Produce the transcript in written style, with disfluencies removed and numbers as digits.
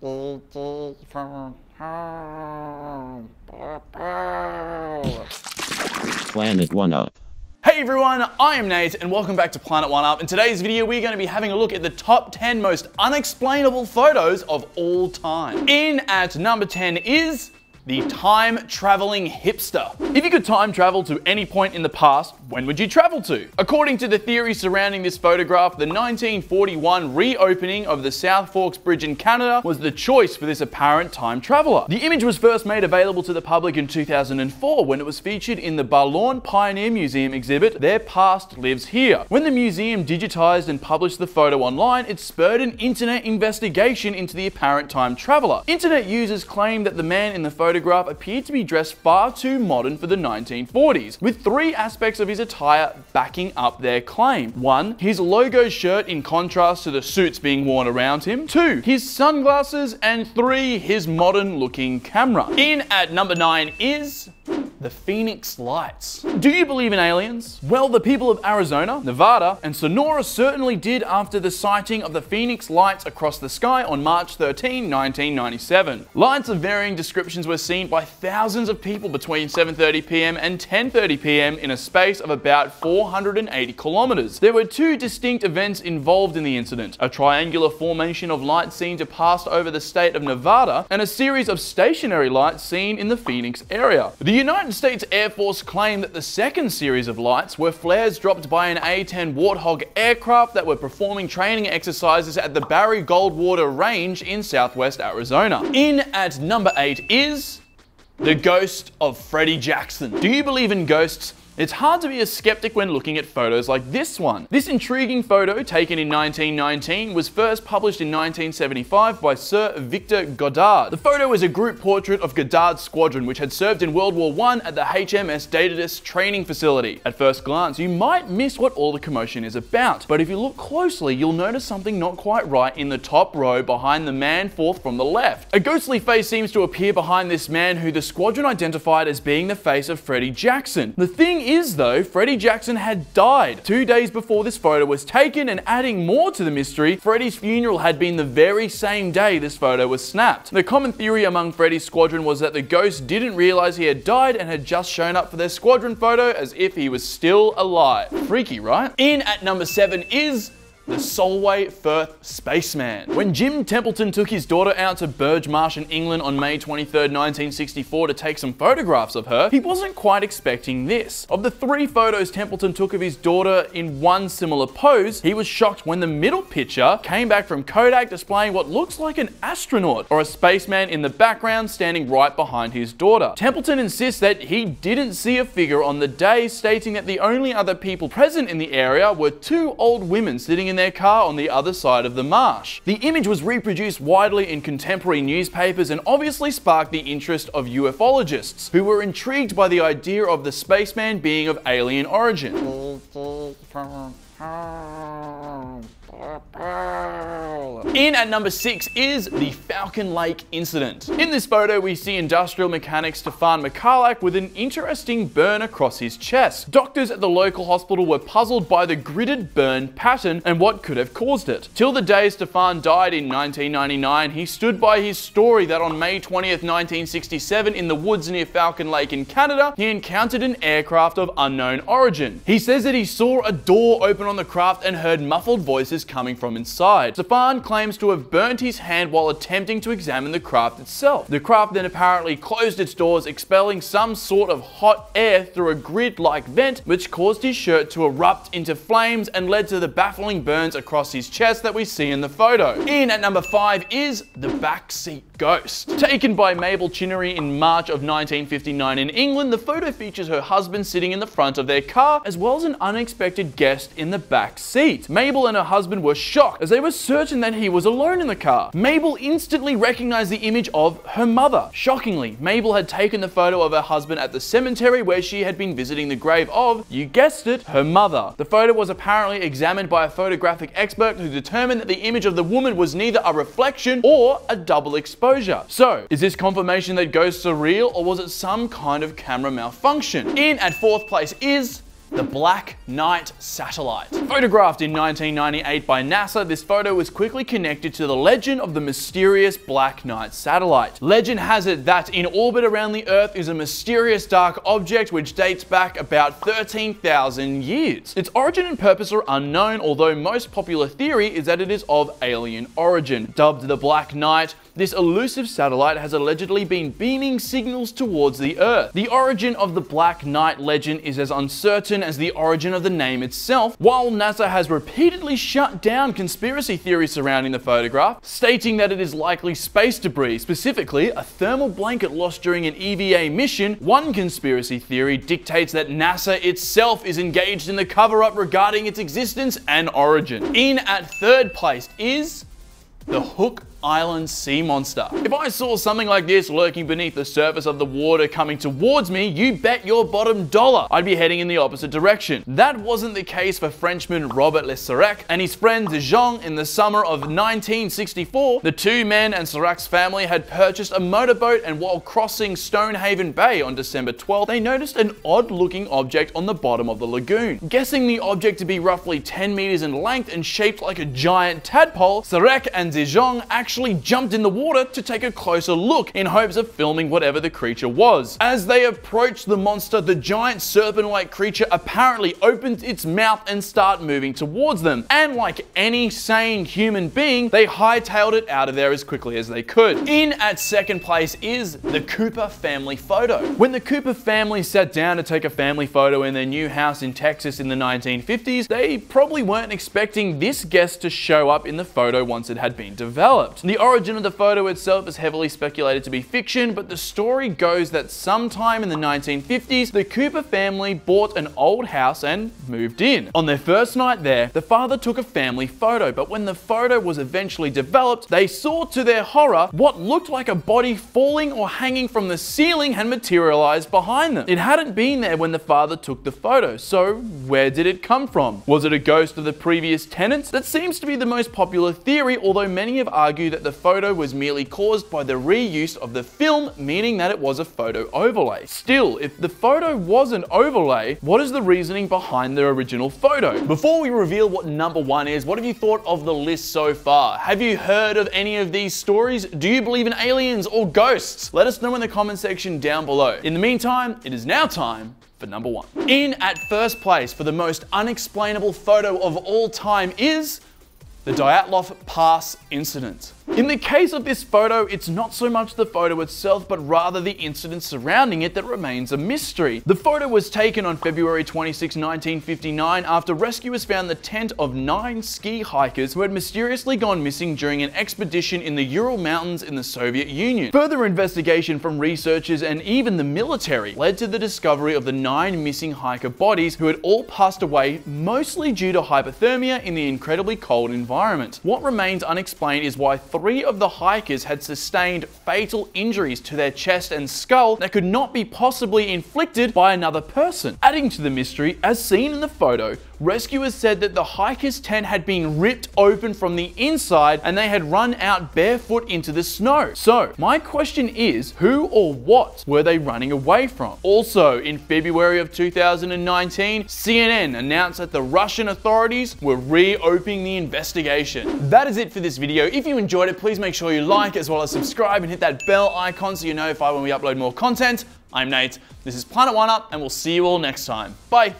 Planet One Up. Hey everyone, I am Nate and welcome back to Planet One Up. In today's video, we're going to be having a look at the top 10 most unexplainable photos of all time. In at number 10 is the time-traveling hipster. If you could time travel to any point in the past, when would you travel to? According to the theory surrounding this photograph, the 1941 reopening of the South Forks Bridge in Canada was the choice for this apparent time traveler. The image was first made available to the public in 2004 when it was featured in the Barlourn Pioneer Museum exhibit, Their Past Lives Here. When the museum digitized and published the photo online, it spurred an internet investigation into the apparent time traveler. Internet users claimed that the man in the photograph appeared to be dressed far too modern for the 1940s, with three aspects of his attire backing up their claim. 1. His logo shirt in contrast to the suits being worn around him. 2. His sunglasses. And 3. His modern looking camera. In at number 9 is the Phoenix Lights. Do you believe in aliens? Well, the people of Arizona, Nevada, and Sonora certainly did after the sighting of the Phoenix Lights across the sky on March 13, 1997. Lights of varying descriptions were seen by thousands of people between 7:30 p.m. and 10:30 p.m. in a space of about 480 kilometers. There were two distinct events involved in the incident: a triangular formation of lights seen to pass over the state of Nevada, and a series of stationary lights seen in the Phoenix area. The United States Air Force claimed that the second series of lights were flares dropped by an A-10 Warthog aircraft that were performing training exercises at the Barry Goldwater Range in southwest Arizona. In at number 8 is the ghost of Freddie Jackson. Do you believe in ghosts? It's hard to be a skeptic when looking at photos like this one. This intriguing photo, taken in 1919, was first published in 1975 by Sir Victor Goddard. The photo is a group portrait of Goddard's squadron, which had served in World War I at the HMS Daedalus training facility. At first glance, you might miss what all the commotion is about, but if you look closely, you'll notice something not quite right in the top row behind the man fourth from the left. A ghostly face seems to appear behind this man, who the squadron identified as being the face of Freddie Jackson. The thing is, though, Freddie Jackson had died 2 days before this photo was taken, and adding more to the mystery, Freddie's funeral had been the very same day this photo was snapped. The common theory among Freddie's squadron was that the ghost didn't realize he had died and had just shown up for their squadron photo as if he was still alive. Freaky, right? In at number 7 is the Solway Firth Spaceman. When Jim Templeton took his daughter out to Burge Marsh in England on May 23, 1964 to take some photographs of her, he wasn't quite expecting this. Of the 3 photos Templeton took of his daughter in one similar pose, he was shocked when the middle picture came back from Kodak displaying what looks like an astronaut or a spaceman in the background standing right behind his daughter. Templeton insists that he didn't see a figure on the day, stating that the only other people present in the area were 2 old women sitting in their car on the other side of the marsh. The image was reproduced widely in contemporary newspapers and obviously sparked the interest of ufologists, who were intrigued by the idea of the spaceman being of alien origin. In at number 6 is the Falcon Lake incident. In this photo, we see industrial mechanic Stefan Michalak with an interesting burn across his chest. Doctors at the local hospital were puzzled by the gridded burn pattern and what could have caused it. Till the day Stefan died in 1999, he stood by his story that on May 20th, 1967, in the woods near Falcon Lake in Canada, he encountered an aircraft of unknown origin. He says that he saw a door open on the craft and heard muffled voices coming from inside. Stefan claims to have burnt his hand while attempting to examine the craft itself. The craft then apparently closed its doors, expelling some sort of hot air through a grid-like vent, which caused his shirt to erupt into flames and led to the baffling burns across his chest that we see in the photo. In at number 5 is the backseat ghost. Taken by Mabel Chinnery in March of 1959 in England, the photo features her husband sitting in the front of their car, as well as an unexpected guest in the back seat. Mabel and her husband were shocked, as they were certain that he was alone in the car. Mabel instantly recognized the image of her mother. Shockingly, Mabel had taken the photo of her husband at the cemetery where she had been visiting the grave of, you guessed it, her mother. The photo was apparently examined by a photographic expert who determined that the image of the woman was neither a reflection or a double exposure. So, is this confirmation that ghosts are real, or was it some kind of camera malfunction? In at 4th place is the Black Knight satellite. Photographed in 1998 by NASA, this photo was quickly connected to the legend of the mysterious Black Knight satellite. Legend has it that in orbit around the Earth is a mysterious dark object which dates back about 13,000 years. Its origin and purpose are unknown, although most popular theory is that it is of alien origin. Dubbed the Black Knight, this elusive satellite has allegedly been beaming signals towards the Earth. The origin of the Black Knight legend is as uncertain as the origin of the name itself, while NASA has repeatedly shut down conspiracy theories surrounding the photograph, stating that it is likely space debris, specifically a thermal blanket lost during an EVA mission. One conspiracy theory dictates that NASA itself is engaged in the cover-up regarding its existence and origin. In at third place is the Hook Island sea monster. If I saw something like this lurking beneath the surface of the water coming towards me, you bet your bottom dollar I'd be heading in the opposite direction. That wasn't the case for Frenchman Robert Le Sirach and his friend De Jong in the summer of 1964. The two men and Sirach's family had purchased a motorboat, and while crossing Stonehaven Bay on December 12th, they noticed an odd-looking object on the bottom of the lagoon. Guessing the object to be roughly 10 meters in length and shaped like a giant tadpole, Sirach and De Jong actually jumped in the water to take a closer look in hopes of filming whatever the creature was. As they approached the monster, the giant serpent-like creature apparently opened its mouth and started moving towards them. And like any sane human being, they hightailed it out of there as quickly as they could. In at second place is the Cooper family photo. When the Cooper family sat down to take a family photo in their new house in Texas in the 1950s, they probably weren't expecting this guest to show up in the photo once it had been developed. The origin of the photo itself is heavily speculated to be fiction, but the story goes that sometime in the 1950s, the Cooper family bought an old house and moved in. On their first night there, the father took a family photo, but when the photo was eventually developed, they saw to their horror what looked like a body falling or hanging from the ceiling had materialized behind them. It hadn't been there when the father took the photo, so where did it come from? Was it a ghost of the previous tenants? That seems to be the most popular theory, although many have argued that the photo was merely caused by the reuse of the film, meaning that it was a photo overlay. Still, if the photo was an overlay, what is the reasoning behind the original photo? Before we reveal what number one is, what have you thought of the list so far? Have you heard of any of these stories? Do you believe in aliens or ghosts? Let us know in the comment section down below. In the meantime, it is now time for number one. In at first place for the most unexplainable photo of all time is the Dyatlov Pass incident. In the case of this photo, it's not so much the photo itself, but rather the incident surrounding it that remains a mystery. The photo was taken on February 26, 1959, after rescuers found the tent of 9 ski hikers who had mysteriously gone missing during an expedition in the Ural Mountains in the Soviet Union. Further investigation from researchers and even the military led to the discovery of the 9 missing hiker bodies who had all passed away, mostly due to hypothermia in the incredibly cold environment. What remains unexplained is why 3 of the hikers had sustained fatal injuries to their chest and skull that could not be possibly inflicted by another person. Adding to the mystery, as seen in the photo, rescuers said that the hikers' tent had been ripped open from the inside and they had run out barefoot into the snow. So, my question is, who or what were they running away from? Also, in February of 2019, CNN announced that the Russian authorities were reopening the investigation. That is it for this video. If you enjoyed it, please make sure you like as well as subscribe and hit that bell icon so you're notified when we upload more content. I'm Nate, this is Planet One Up, and we'll see you all next time. Bye!